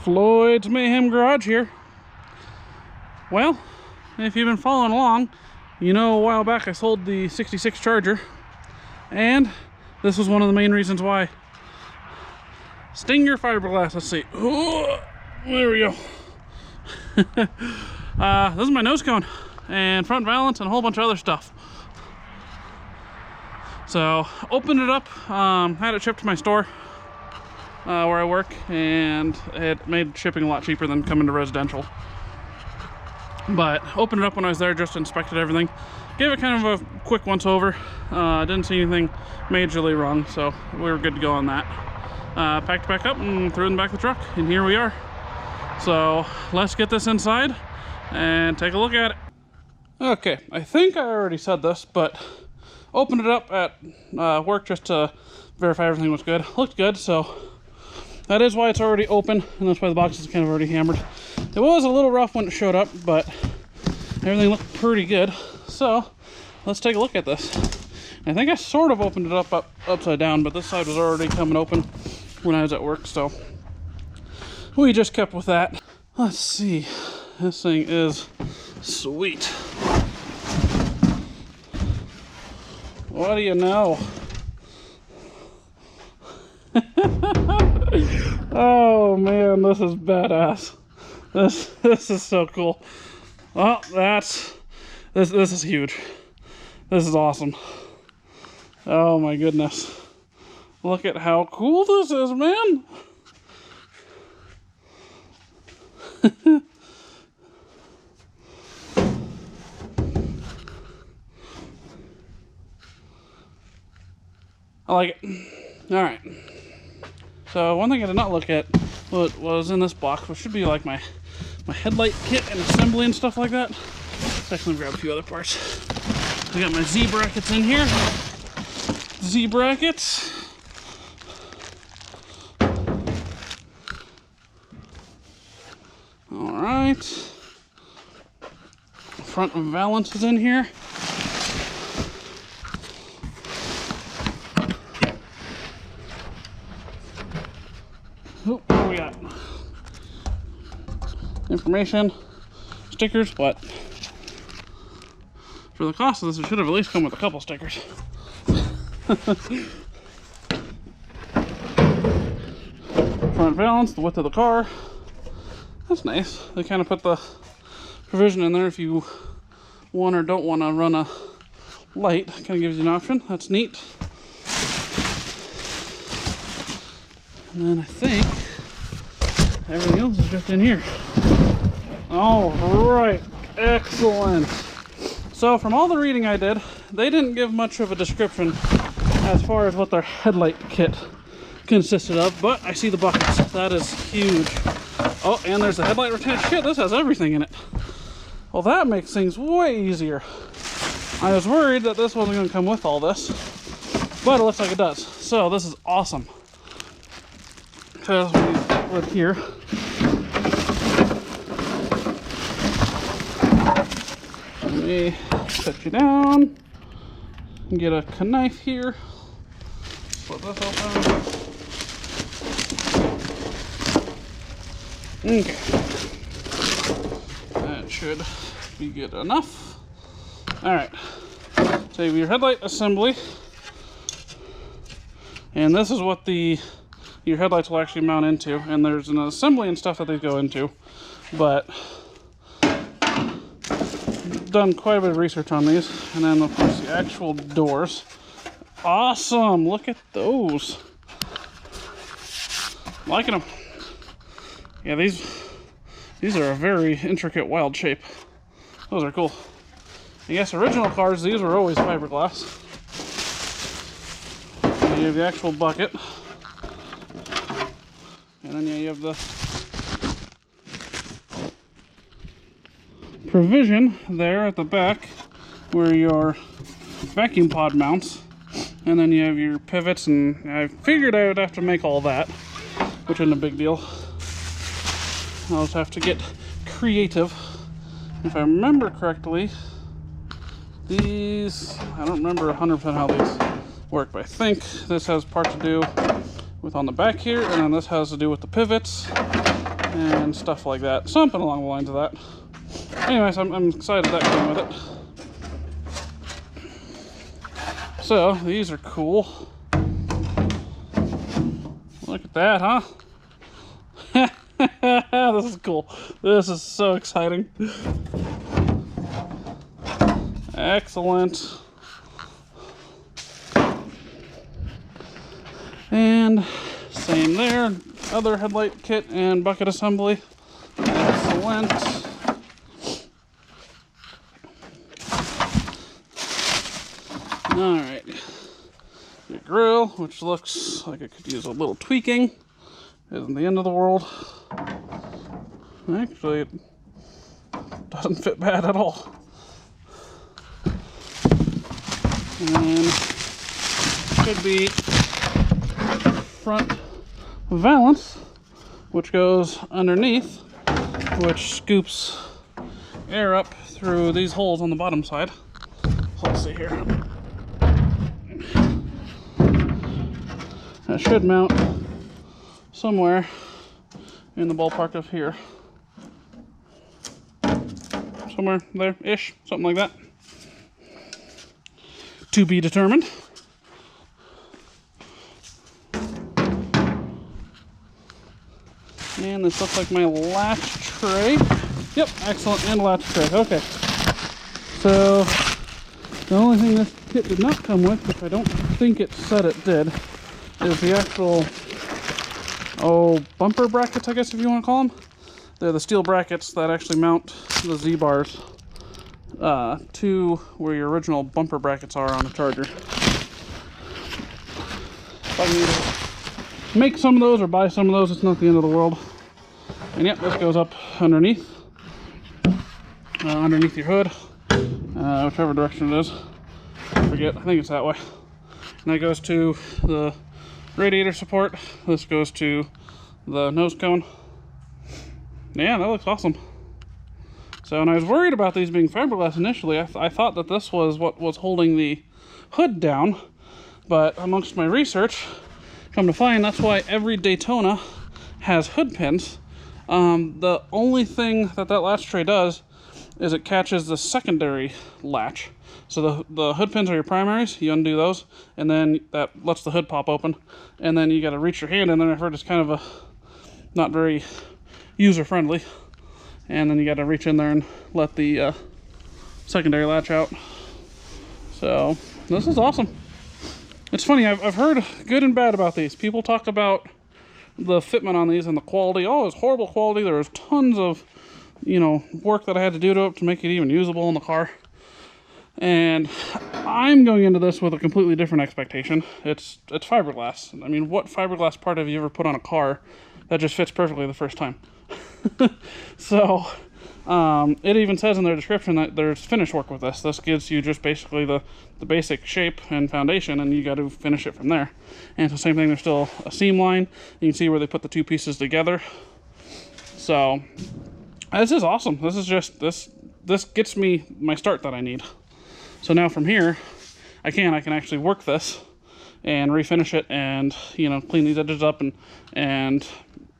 Floyd's Mayhem Garage here. Well, if you've been following along, you know a while back I sold the 66 Charger, and this was one of the main reasons why. Stinger fiberglass, let's see. Oh, there we go. This is my nose cone and front valance and a whole bunch of other stuff. So opened it up, had it shipped to my store where I work, and it made shipping a lot cheaper than coming to residential. But opened it up when I was there, just inspected everything, gave it kind of a quick once over. Didn't see anything majorly wrong, so we were good to go on that. Packed it back up and threw it in the back of the truck, and here we are. So let's get this inside and take a look at it. Okay, I think I already said this, but opened it up at work just to verify everything was good. Looked good, so that is why it's already open, and that's why the box is kind of already hammered. It was a little rough when it showed up, but everything looked pretty good. So let's take a look at this. I think I sort of opened it up upside down, but this side was already coming open when I was at work, so we just kept with that. Let's see. This thing is sweet. What do you know? Oh man, this is badass. This is so cool. Well, this is huge. This is awesome. Oh my goodness. Look at how cool this is, man. I like it. All right. So one thing I did not look at what was in this box, which should be like my headlight kit and assembly and stuff like that. Let's actually grab a few other parts. I got my Z brackets in here. Z brackets. All right. Front valance is in here. Oh, what do we got? Information, stickers, what? For the cost of this, it should have at least come with a couple stickers. Front valance, the width of the car. That's nice. They kind of put the provision in there if you want or don't want to run a light. Kind of gives you an option. That's neat. And then I think everything else is just in here. All right, excellent. So from all the reading I did, they didn't give much of a description as far as what their headlight kit consisted of, but I see the buckets. That is huge. Oh, and there's the headlight retention. Shit, this has everything in it. Well, that makes things way easier. I was worried that this wasn't going to come with all this, but it looks like it does. So this is awesome. Because when you start with here, let me set you down and get a knife here. Split this open. Okay, that should be good enough. All right, so you have your headlight assembly, and this is what your headlights will actually mount into, and there's an assembly and stuff that they go into, but done quite a bit of research on these. And then of course the actual doors. Awesome, look at those. Liking them. Yeah, these are a very intricate, wild shape. Those are cool. I guess original cars, these were always fiberglass. And you have the actual bucket. And then you have the provision there at the back where your vacuum pod mounts. And then you have your pivots, and I figured I would have to make all that, which isn't a big deal. I'll just have to get creative. If I remember correctly, these, I don't remember 100% how these work, but I think this has part to do with on the back here, and then this has to do with the pivots, and stuff like that. Something along the lines of that. Anyways, I'm excited that came with it. So, these are cool. Look at that, huh? This is cool. This is so exciting. Excellent. And same there. Other headlight kit and bucket assembly. Excellent. Alright. Your grill, which looks like it could use a little tweaking. Isn't the end of the world. Actually, it doesn't fit bad at all. And should be front valance, which goes underneath, which scoops air up through these holes on the bottom side. So let's see here. That should mount somewhere in the ballpark of here. Somewhere there-ish, something like that. To be determined. And this looks like my latch tray. Yep, excellent, and latch tray. Okay. So, the only thing this kit did not come with, which I don't think it said it did, is the actual, bumper brackets, I guess if you want to call them. They're the steel brackets that actually mount the Z-bars to where your original bumper brackets are on a Charger. If I can either make some of those or buy some of those, it's not the end of the world. And yep, this goes up underneath your hood, whichever direction it is. I forget, I think it's that way. And that goes to the radiator support. This goes to the nose cone. Yeah, that looks awesome. So, and I was worried about these being fiberglass initially. I thought that this was what was holding the hood down, but amongst my research, come to find that's why every Daytona has hood pins. The only thing that latch tray does is it catches the secondary latch. So the hood pins are your primaries, you undo those, and then that lets the hood pop open, and then you got to reach your hand in there. I've heard it's kind of not very user-friendly, and then you got to reach in there and let the secondary latch out. So this is awesome. It's funny, I've heard good and bad about these. People talk about the fitment on these and the quality. Oh, it's horrible quality. There was tons of, work that I had to do to it to make it even usable in the car. And I'm going into this with a completely different expectation. It's fiberglass. I mean, what fiberglass part have you ever put on a car that just fits perfectly the first time? So, it even says in their description that there's finish work with this. This gives you just basically the basic shape and foundation, and you got to finish it from there. And it's the same thing, there's still a seam line. You can see where they put the two pieces together. So, this is awesome. This is just, this gets me my start that I need. So now from here, I can actually work this and refinish it and, clean these edges up and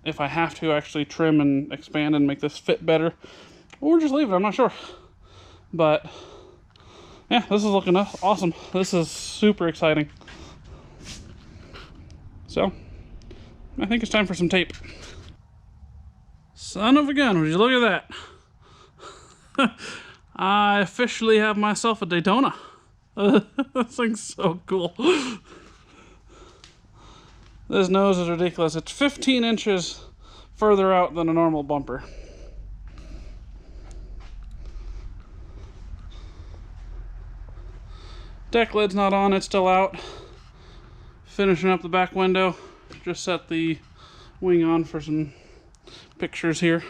if I have to actually trim and expand and make this fit better, or just leave it, I'm not sure. But yeah, this is looking awesome. This is super exciting. So I think it's time for some tape. Son of a gun, would you look at that? I officially have myself a Daytona. This thing's so cool. This nose is ridiculous. It's 15 inches further out than a normal bumper. Deck lid's not on, it's still out. Finishing up the back window. Just set the wing on for some pictures here.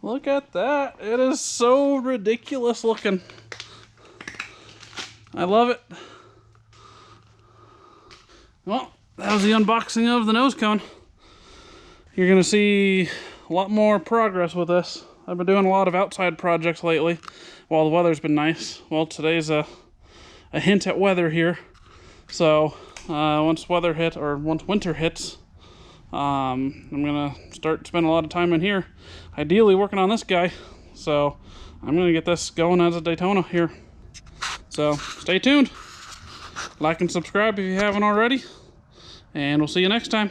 Look at that. It is so ridiculous looking. I love it. Well, that was the unboxing of the nose cone. You're going to see a lot more progress with this. I've been doing a lot of outside projects lately while the weather's been nice. Well, today's a hint at weather here. So once winter hits, I'm gonna start spending a lot of time in here, ideally working on this guy. So I'm gonna get this going as a Daytona here. So stay tuned, like and subscribe if you haven't already, and we'll see you next time.